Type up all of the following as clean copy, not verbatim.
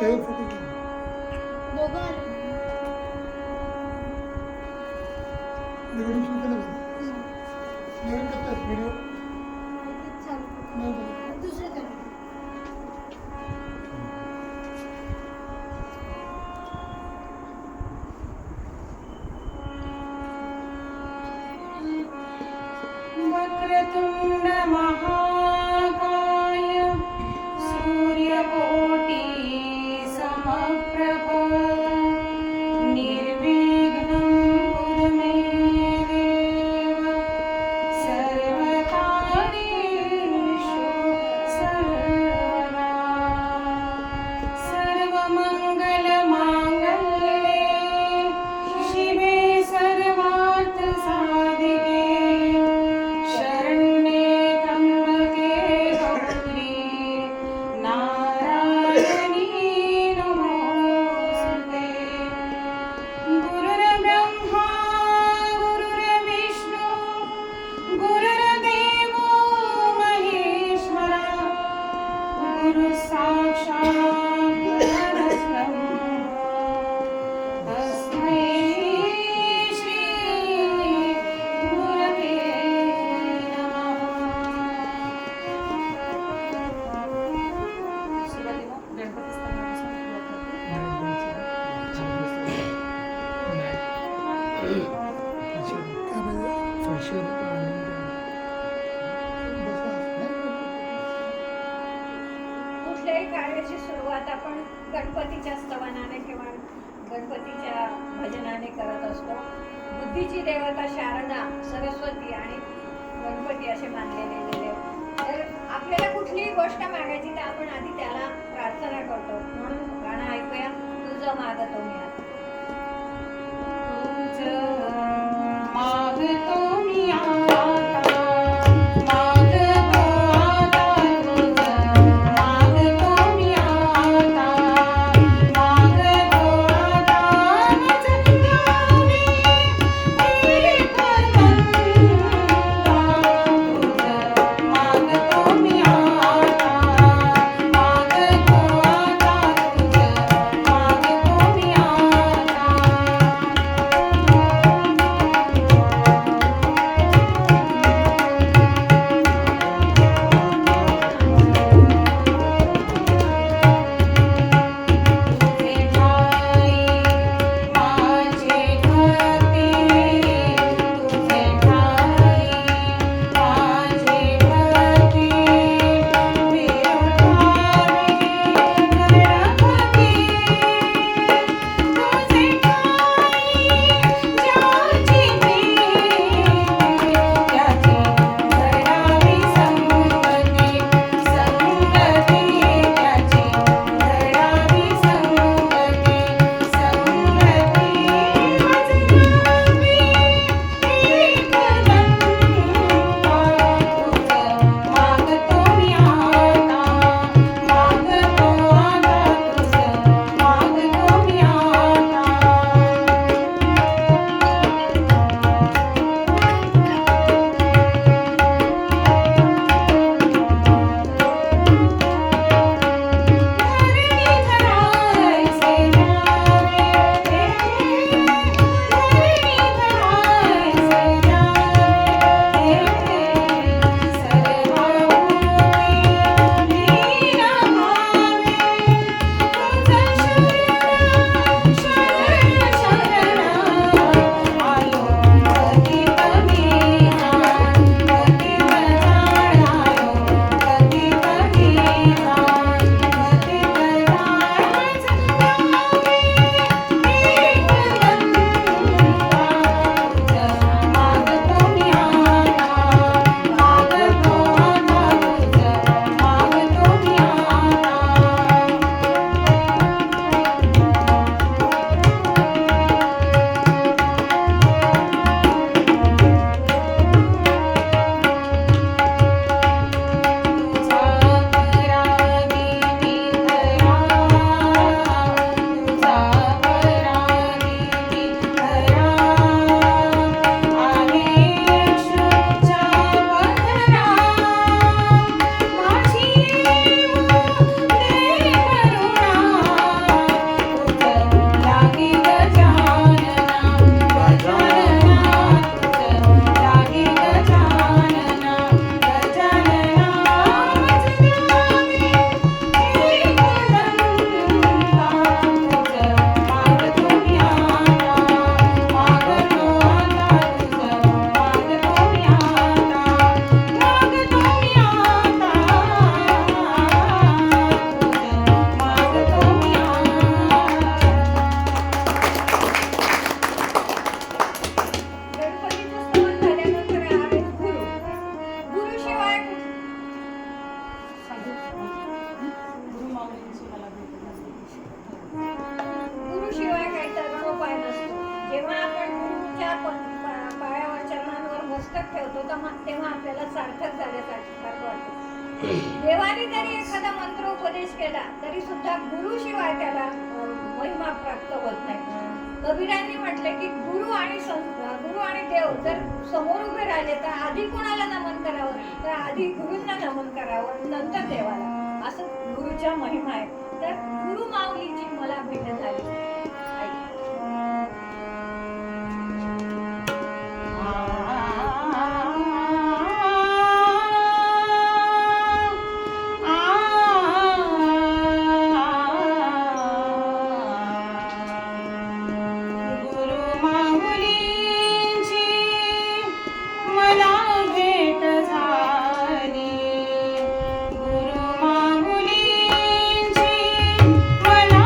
त्यावर फोटो घे. दोघं आले. नवीन सुरू केलं का? नवीन करतात व्हिडिओ माहितीच चालू. नाही झालं. दुसरं चालू. वक्रतुंड महाकाय सूर्यकोटि समप्रभ निर्विघ्नं कुरु मे देव सर्वकार्येषु सर्वदा सर्वमङ्गलमाङ्गल्ये शिवे सर्वार्थसाधिके शरण्ये त्र्यम्बके गौरी नारायणी नमोऽस्तुते गुरुर्ब्रह्मा गुरुर्विष्णु गुरुर्देवो महेश्वरा गुरुः साक्षात् परब्रह्म तस्मै श्री गुरवे नमः. सुरुवातीला गणपती स्थानापासून सुरुवात करते. कुठल्याही कार्याची सुरुवात आपण गणपतीच्या स्तवनाने किंवा गणपतीच्या भजनाने करत असतो. बुद्धीची देवता शारदा, सरस्वती आणि गणपती असे मानलेले देव. तर आपल्याला कुठलीही गोष्ट मागायची तर आपण आधी त्याला प्रार्थना करतो. म्हणून गाणं ऐकूया, तुझं मागतो मी आता. मागतो मी आता मागतो आता तुझं मागतो मी आता मागतो आता माझं ध्यानी तुझं मागतो मी आता मागतो आता तुझं मागतो मी आता मस्तक ठेवतो तेव्हा आपल्याला सार्थक झाल्यासारखं वाटतं. देवाने जरी एखादा मंत्रोपदेश केला तरी सुद्धा गुरुशिवाय त्याला महिमा प्राप्त होत नाही. कबीरांनी म्हटले की गुरु आणि देव जर समोर उभे राहिले तर आधी कोणाला नमन करावं, तर आधी गुरूंना नमन करावं, नंतर देवाला. असं गुरुच्या महिमा आहे. तर गुरु माऊलीची मला भेट झाली. मला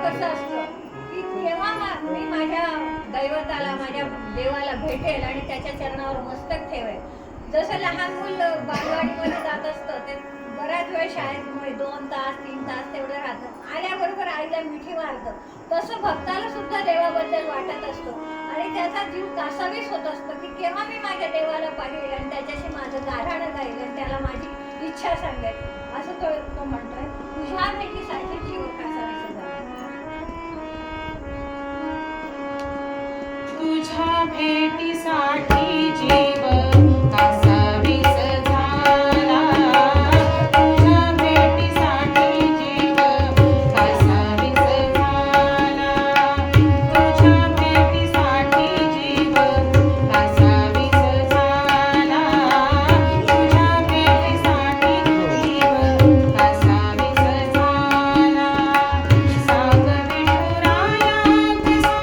कसं असतं की केव्हा मी माझ्या दैवताला माझ्या देवाला भेटेल आणि त्याच्या चरणावर मस्तक ठेवेल. जसं लहान मूल बालवाडीमध्ये जात असतं ते बऱ्याच वेळ शाळेत 2 तास 3 तास तेवढं राहतं, आल्याबरोबर आईला मिठी मारतं. तसं भक्ताला सुद्धा देवाबद्दल वाटत असतो आणि त्याचा जीव कासावीस होत असतो की केव्हा मी माझ्या देवाला पाहिल आणि त्याच्याशी माझं गाऱ्हाणं गाईल आणि त्याला माझी इच्छा सांगेल. असं तो म्हणतोय, तुझ्या भेटीसाठी जीव कासावीस झाला. तुझ्या भेटीसाठी जीव कासावीस झाला. तुझ्या भेटीसाठी जीव कासावीस झाला. तुझ्या भेटीसाठी जीव कासावीस झाला. तुझ्या भेटीसाठी जीव कासावीस झाला. सांग विठुराया कसा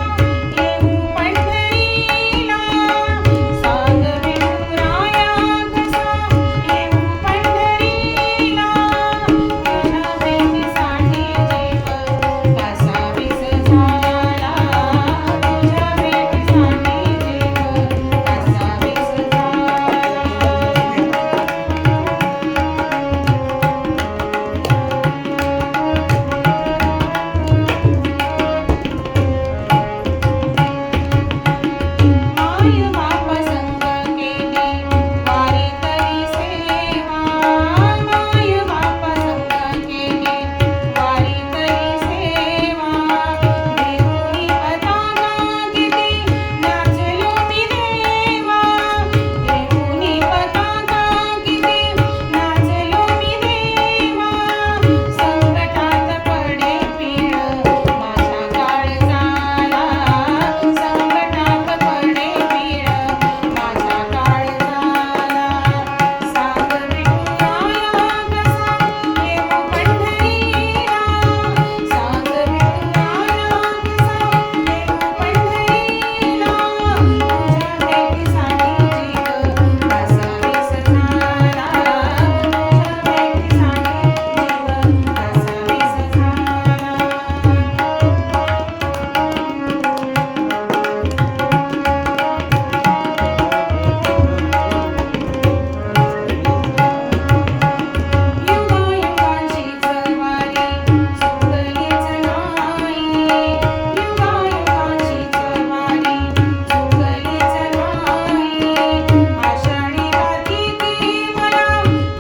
येऊ पंढरीला. सांग विठुराया कसा येऊ पंढरीला. तुझ्या भेटीसाठी जीव कासावीस झाला. तुझ्या भेटीसाठी जीव कासावीस माय बाप संग केली वारी तरी सेवा. माय बाप संग केली वारी तरी सेवा. देऊनी पताका किती नाचलो मी देवा. देऊनी पताका किती नाचलो मी देवा. संकटात पडे पीळ माझा काळ झाला. संकटात पडे पीळ माझा काळ झाला. सांग विठुराया कसा येऊ पंढरीला. सांग विठुराया कसा येऊ पंढरीला. तुझ्या भेटीसाठी जीव कासावीस झाला. तुझ्या भेटीसाठी जीव युगायुगाची चरवारी चुकलीच नाही. युगायुगाची चरवारी चुकलीच नाही. आषाढी कार्तिकी मला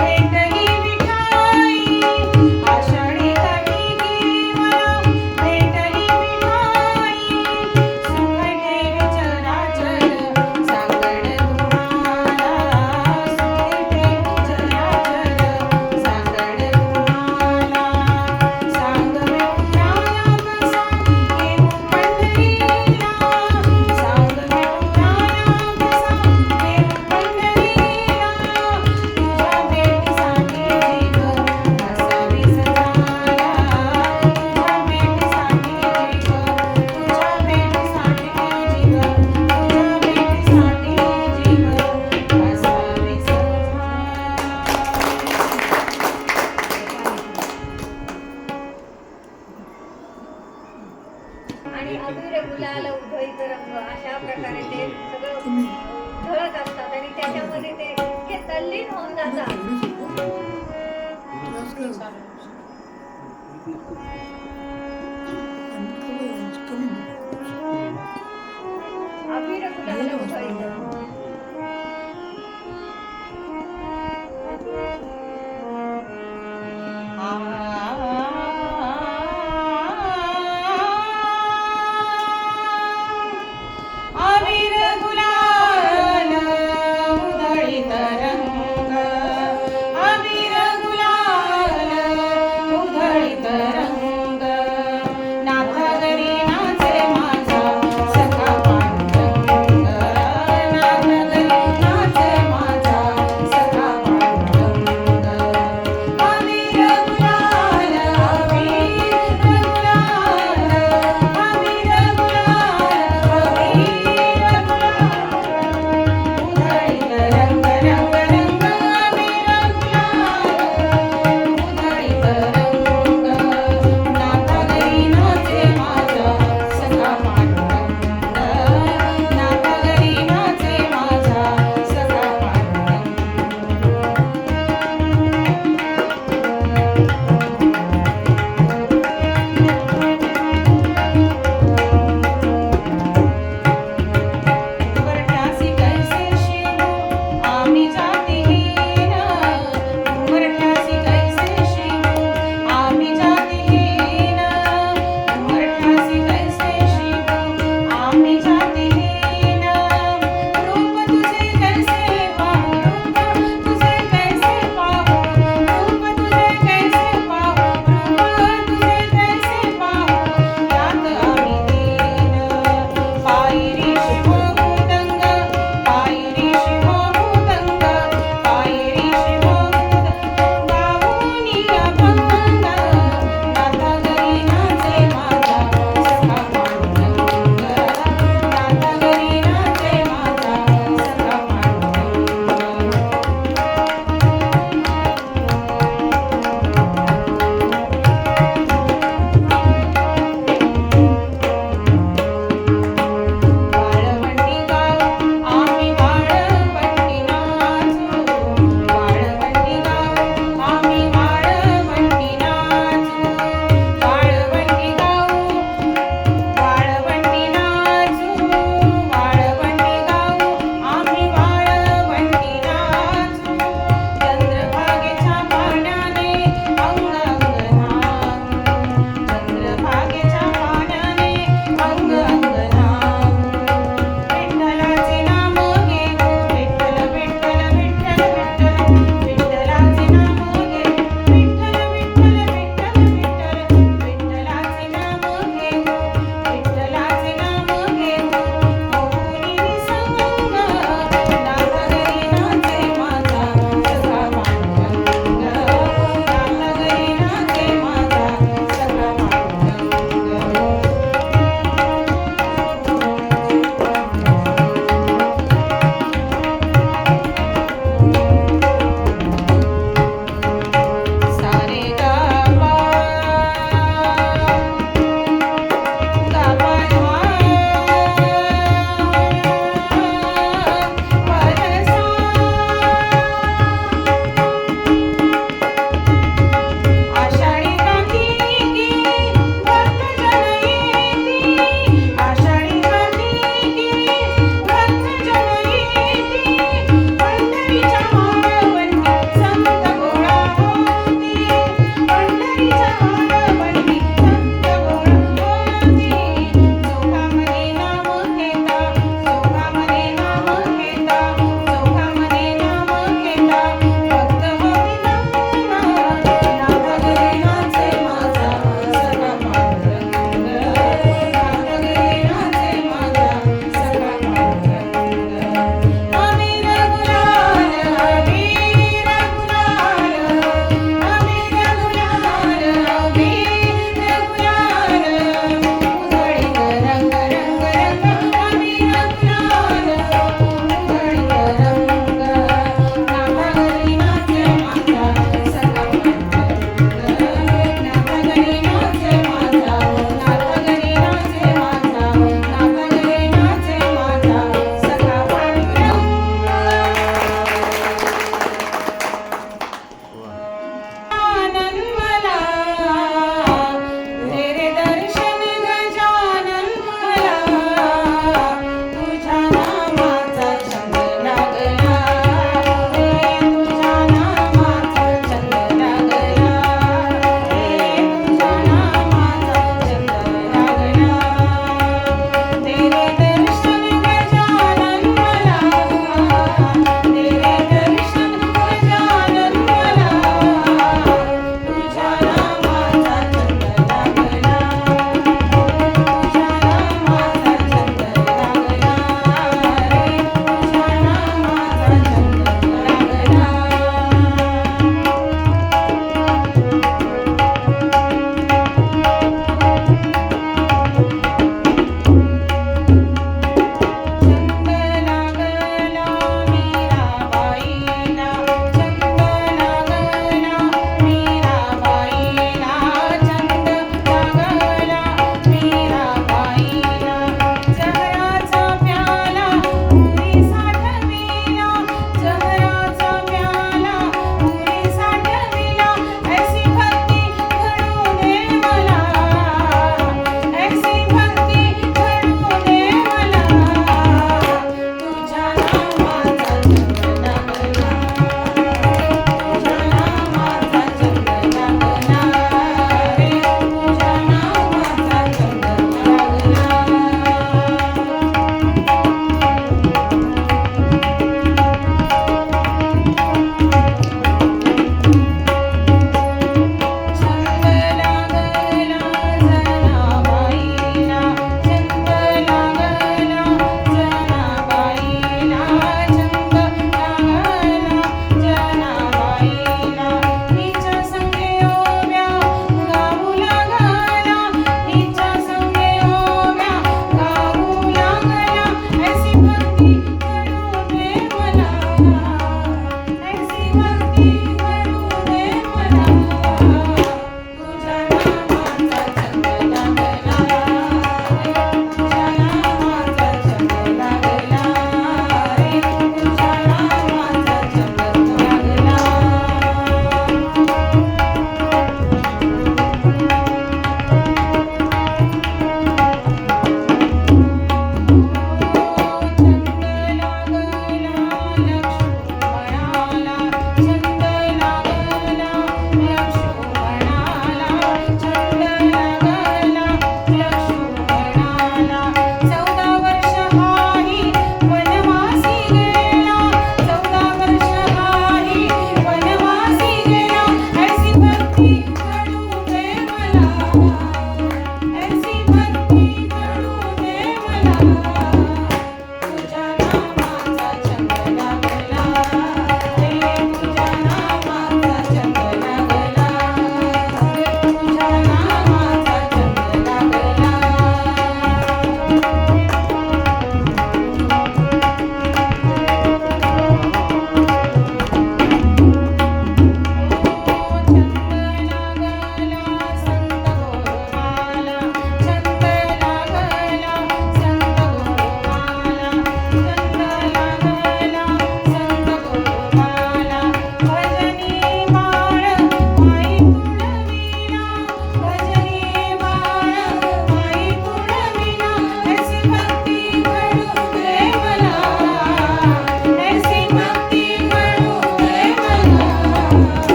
भेटली विठाई. आषाढी कार्तिकी मला भेटली विठाई. सुख ठेवी चराचर सांगड तुम्हाला. सुख ठेवी चराचर सांगड तुम्हाला. सांग विठुराया कसा येऊ पंढरीला. सांग विठुराया कसा येऊ पंढरीला. तुझ्या भेटीसाठी जीव कासावीस झाला. तुझ्या भेटीसाठी जीव. तुझ्या भेटीसाठी जीव. तुझ्या भेटीसाठी जीव कासावीस झाला. आणि अबीर गुलाल उधळीत रंग अशा प्रकारे ते सगळं उधळत असतात आणि त्याच्यामध्ये ते इतके तल्लीन होऊन जातात. अबीर गुलाल उधळीत रंग. अबीर गुलाल उधळीत रंग. अबीर गुलाल उधळीत रंग. नाथा घरी नाचे माझा सखा पांडुरंग.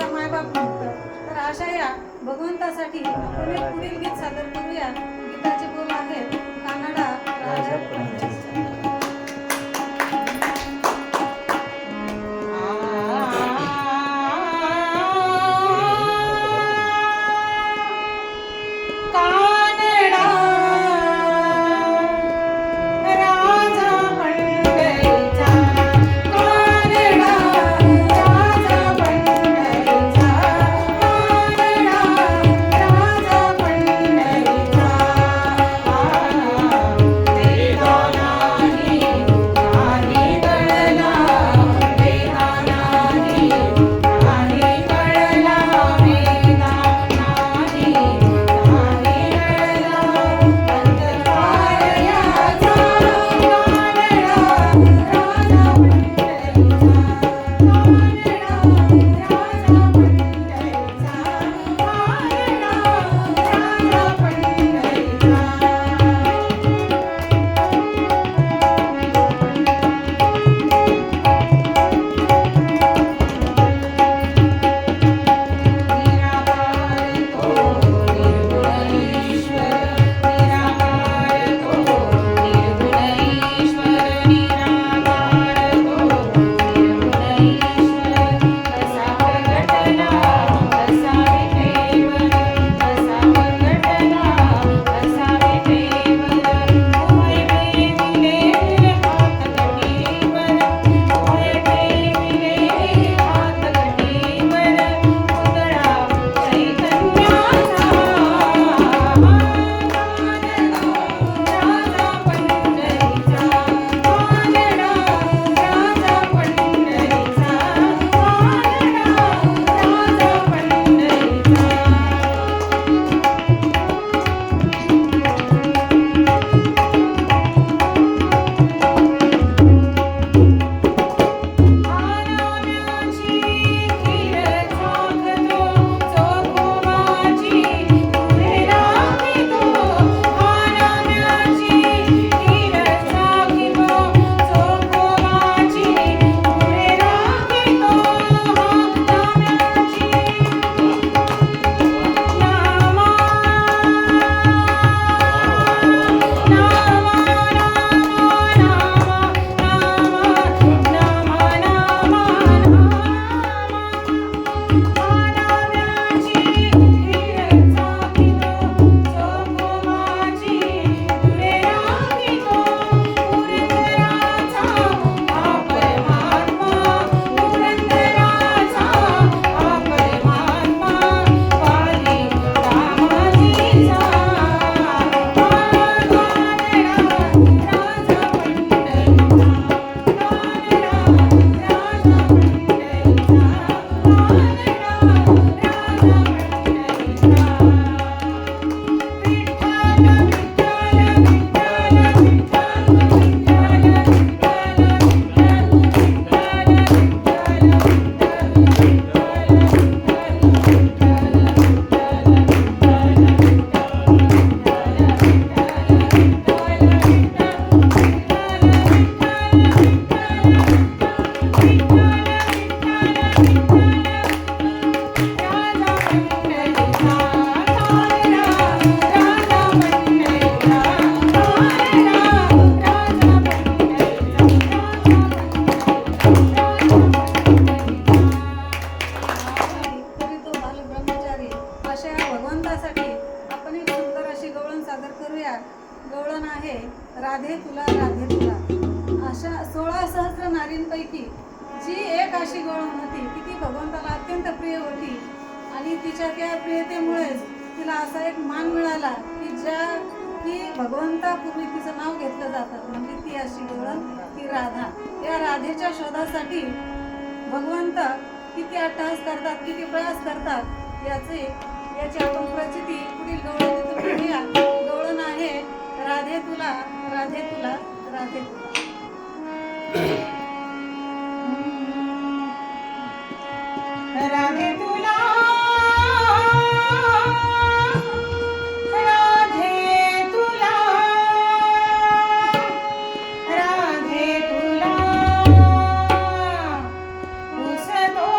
मुलाचा मायबाप म्हणतं. तर अशा या भगवंतासाठी आपण एक पुढील गीत सादर करूया. गीताचे बोल आहेत कानडा राजा पंचायत. राधे तुला राधे तुला. अशा 16 सहस्र नारींपैकी जी एक अशी गवळण होती की ती भगवंताला अत्यंत प्रिय होती आणि तिच्या त्या प्रियतेमुळेच तिला असा एक मान मिळाला की भगवंतापूर्वी तिचं नाव घेतलं जातं, म्हणजे ती अशी गवळण ती राधा. या राधेच्या शोधासाठी भगवंत किती अट्टहास करतात, किती प्रयास करतात याची आपण प्रचिती पुढील गवळणीतून घेऊया. गवळण आहे राधे तुला राधे तुला राधे तुला. राधे तुला राधे तुला राधे तुला उसतो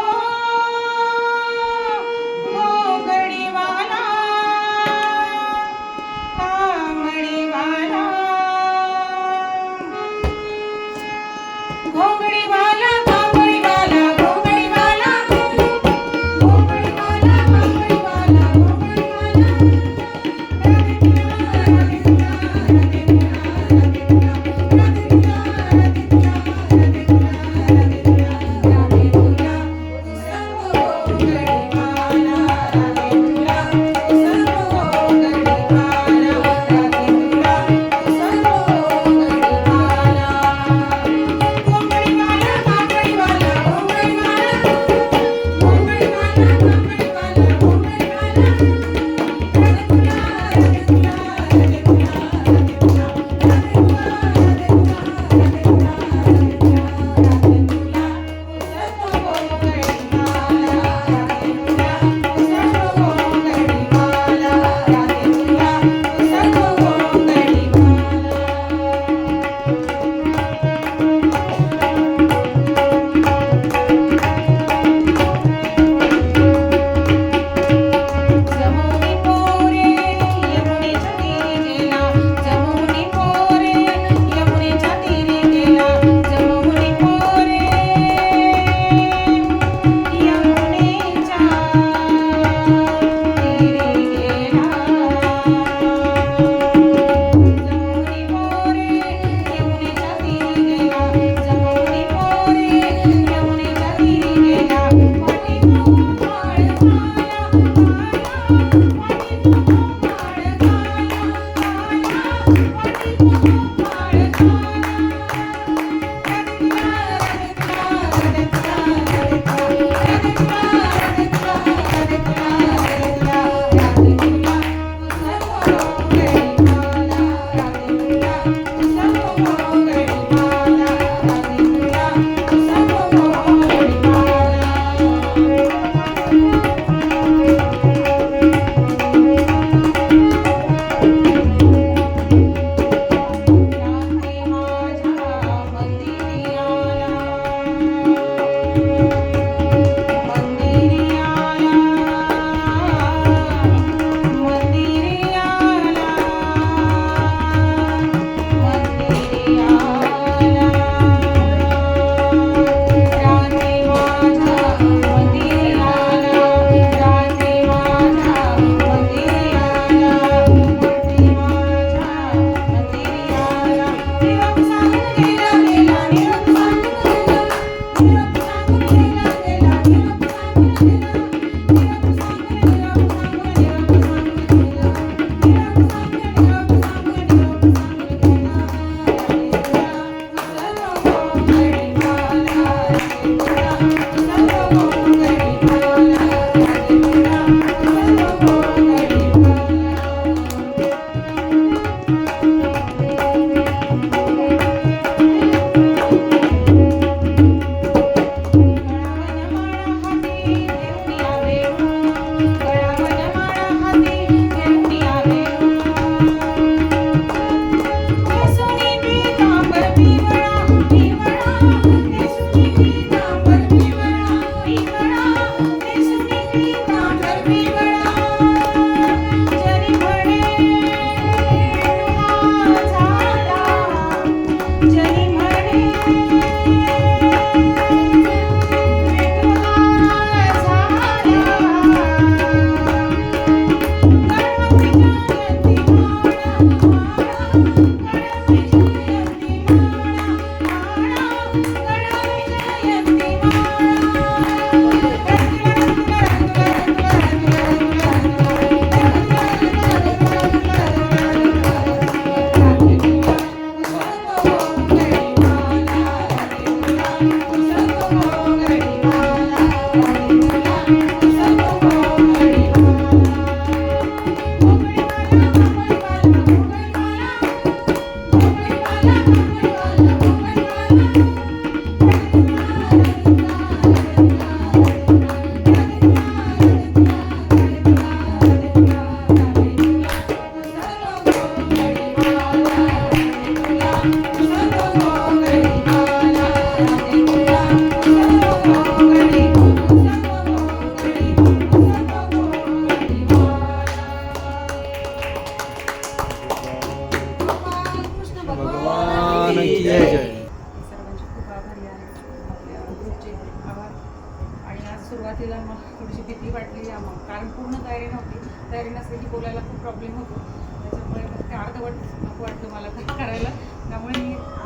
कारण पूर्ण तयारी नव्हती. तयारी नसली की बोलायला खूप प्रॉब्लेम होतो. त्याच्यामुळे मग ते अर्धवट नको वाटलं मला करायला. त्यामुळे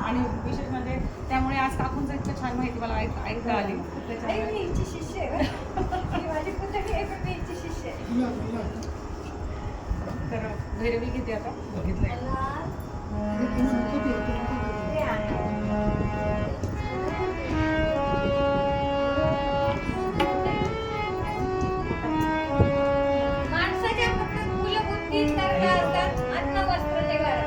आणि विशेष म्हणजे त्यामुळे आज काकूंचं इतकं छान माहिती मला ऐकता आली. नाही, त्याच्यामुळे मी हिची शिष्य आहे. ही माझी पुतणी आहे, पण मी हिची शिष्य आहे. तुला तुला तर भैरवी घेते आता बघितलंय. हे कोण सांगतो की येतो का? ते आहे. माणसाच्या फक्त मूलभूत तीन गरजा असतात: अन्न, वस्त्र, निवारा.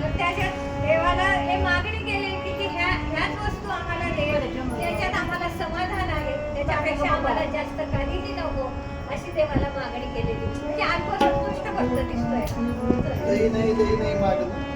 तर त्याच्यात देवाला हे मागणी केली की ह्याच वस्तू आम्हाला दे, त्याच्यात आम्हाला समाधान आहे, त्याच्यापेक्षा आम्हाला जास्त काहीही नको, अशी देवाला मागणी केलेली. म्हणजे आत्मसंतुष्ट भक्त दिसतोय. दही नाही मागत